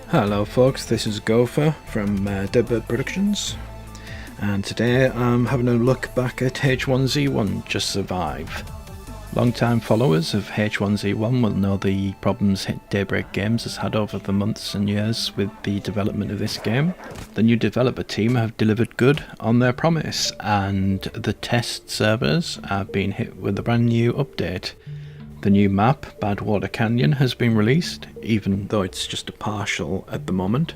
Hello folks, this is Gopher from Deadbird Productions, and today I'm having a look back at H1Z1 Just Survive. Long-time followers of H1Z1 will know the problems Daybreak Games has had over the months and years with the development of this game. The new developer team have delivered good on their promise, and the test servers have been hit with a brand new update. The new map, Badwater Canyon, has been released, even though it's just a partial at the moment.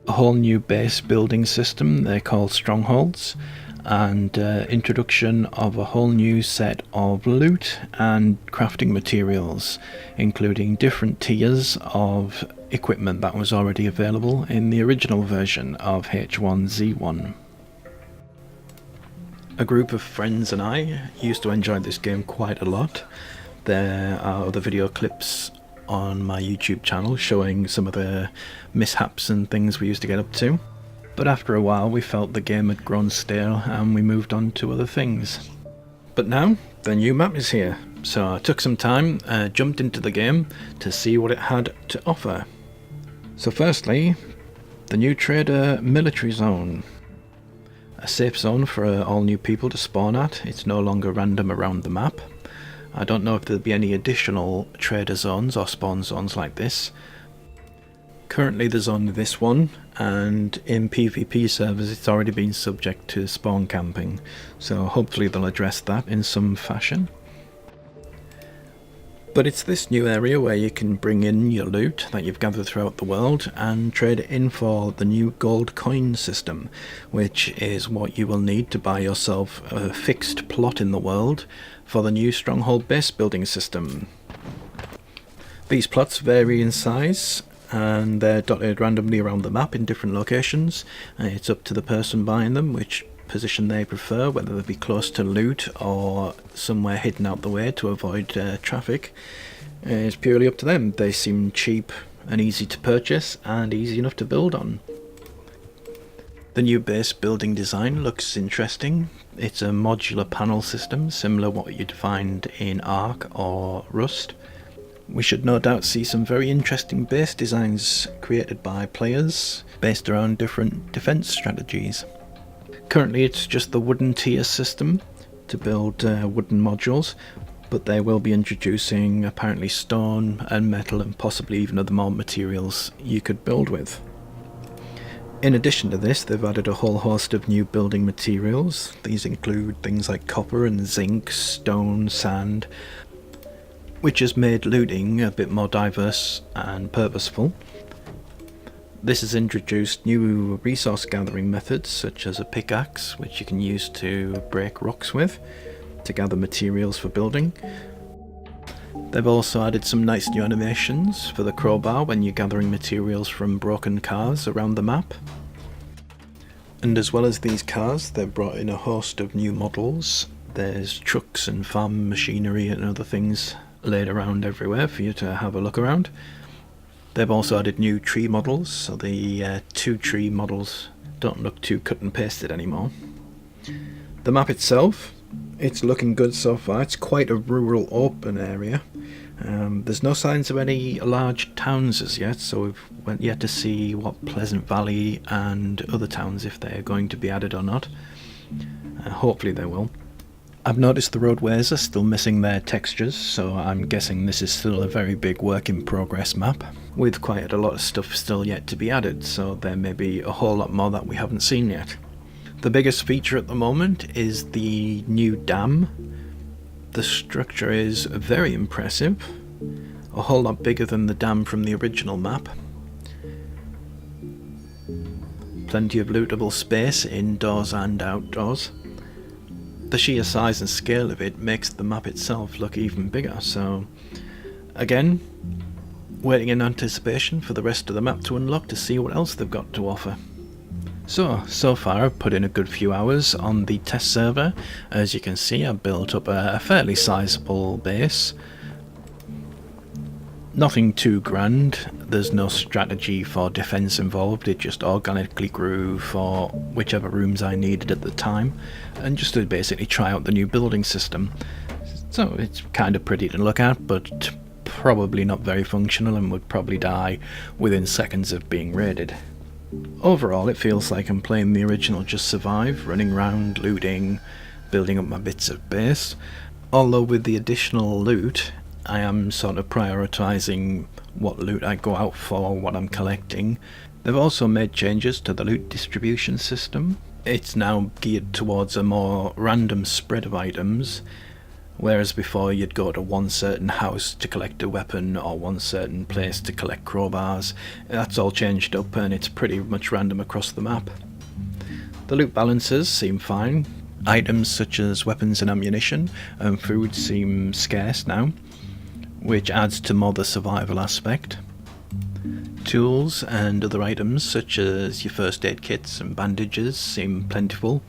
A whole new base building system they call Strongholds, and introduction of a whole new set of loot and crafting materials, including different tiers of equipment that was already available in the original version of H1Z1. A group of friends and I used to enjoy this game quite a lot. There are other video clips on my YouTube channel showing some of the mishaps and things we used to get up to. But after a while we felt the game had grown stale and we moved on to other things. But now the new map is here, so I took some time, jumped into the game to see what it had to offer. So firstly, the new trader military zone. A safe zone for all new people to spawn at. It's no longer random around the map. I don't know if there'll be any additional trader zones or spawn zones like this. Currently there's only this one, and in PvP servers it's already been subject to spawn camping, so hopefully they'll address that in some fashion. But it's this new area where you can bring in your loot that you've gathered throughout the world and trade it in for the new gold coin system, which is what you will need to buy yourself a fixed plot in the world for the new Stronghold base building system. These plots vary in size and they're dotted randomly around the map in different locations. It's up to the person buying them which position they prefer, whether they be close to loot or somewhere hidden out the way to avoid traffic. It's purely up to them. They seem cheap and easy to purchase and easy enough to build on. The new base building design looks interesting. It's a modular panel system similar to what you'd find in Ark or Rust. We should no doubt see some very interesting base designs created by players based around different defense strategies. Currently it's just the wooden tier system to build wooden modules, but they will be introducing apparently stone and metal and possibly even other more materials you could build with. In addition to this, they've added a whole host of new building materials. These include things like copper and zinc, stone, sand, which has made looting a bit more diverse and purposeful. This has introduced new resource gathering methods such as a pickaxe, which you can use to break rocks with to gather materials for building. They've also added some nice new animations for the crowbar when you're gathering materials from broken cars around the map. And as well as these cars, they've brought in a host of new models. There's trucks and farm machinery and other things laid around everywhere for you to have a look around. They've also added new tree models, so the two tree models don't look too cut and pasted anymore. The map itself, it's looking good so far. It's quite a rural open area. There's no signs of any large towns as yet, so we've yet to see what Pleasant Valley and other towns, if they're going to be added or not. Hopefully they will. I've noticed the roadways are still missing their textures, so I'm guessing this is still a very big work in progress map, with quite a lot of stuff still yet to be added, so there may be a whole lot more that we haven't seen yet. The biggest feature at the moment is the new dam. The structure is very impressive, a whole lot bigger than the dam from the original map. Plenty of lootable space indoors and outdoors. The sheer size and scale of it makes the map itself look even bigger, so again, waiting in anticipation for the rest of the map to unlock to see what else they've got to offer. So far I've put in a good few hours on the test server. As you can see, I've built up a fairly sizable base. Nothing too grand, there's no strategy for defense involved, it just organically grew for whichever rooms I needed at the time, and just to basically try out the new building system. So it's kind of pretty to look at, but probably not very functional and would probably die within seconds of being raided. Overall, it feels like I'm playing the original Just Survive, running around, looting, building up my bits of base, although with the additional loot, I am sort of prioritising what loot I go out for, what I'm collecting. They've also made changes to the loot distribution system. It's now geared towards a more random spread of items, whereas before you'd go to one certain house to collect a weapon or one certain place to collect crowbars. That's all changed up and it's pretty much random across the map. The loot balances seem fine. Items such as weapons and ammunition and food seem scarce now, which adds to more the survival aspect. Tools and other items such as your first aid kits and bandages seem plentiful,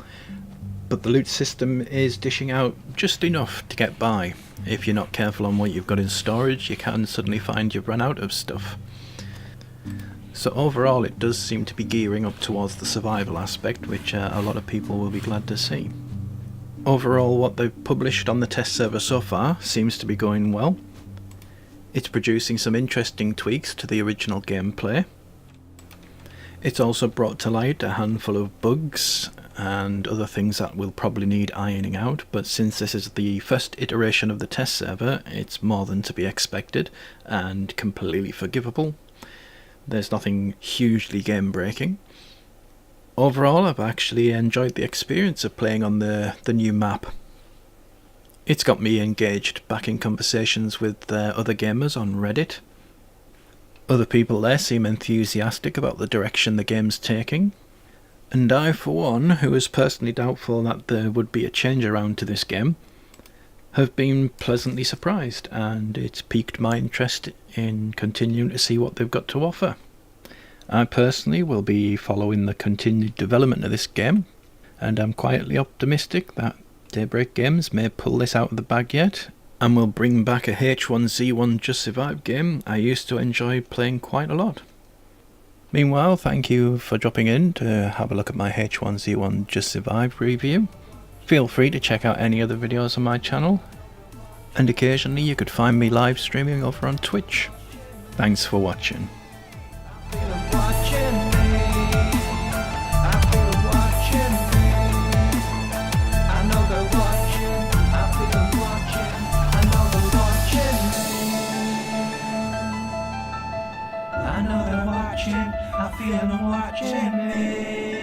but the loot system is dishing out just enough to get by. If you're not careful on what you've got in storage, you can suddenly find you've run out of stuff. So overall it does seem to be gearing up towards the survival aspect, which a lot of people will be glad to see. Overall, what they've published on the test server so far seems to be going well. It's producing some interesting tweaks to the original gameplay. It's also brought to light a handful of bugs and other things that will probably need ironing out, but since this is the first iteration of the test server, it's more than to be expected and completely forgivable. There's nothing hugely game breaking. Overall, I've actually enjoyed the experience of playing on the new map. It's got me engaged back in conversations with other gamers on Reddit. Other people there seem enthusiastic about the direction the game's taking, and I, for one, who was personally doubtful that there would be a change around to this game, have been pleasantly surprised, and it's piqued my interest in continuing to see what they've got to offer. I personally will be following the continued development of this game, and I'm quietly optimistic that Daybreak Games may pull this out of the bag yet, and will bring back a H1Z1 Just Survive game I used to enjoy playing quite a lot. Meanwhile, thank you for dropping in to have a look at my H1Z1 Just Survive review. Feel free to check out any other videos on my channel, and occasionally you could find me live streaming over on Twitch. Thanks for watching. I know they're watching, I feel them watching me.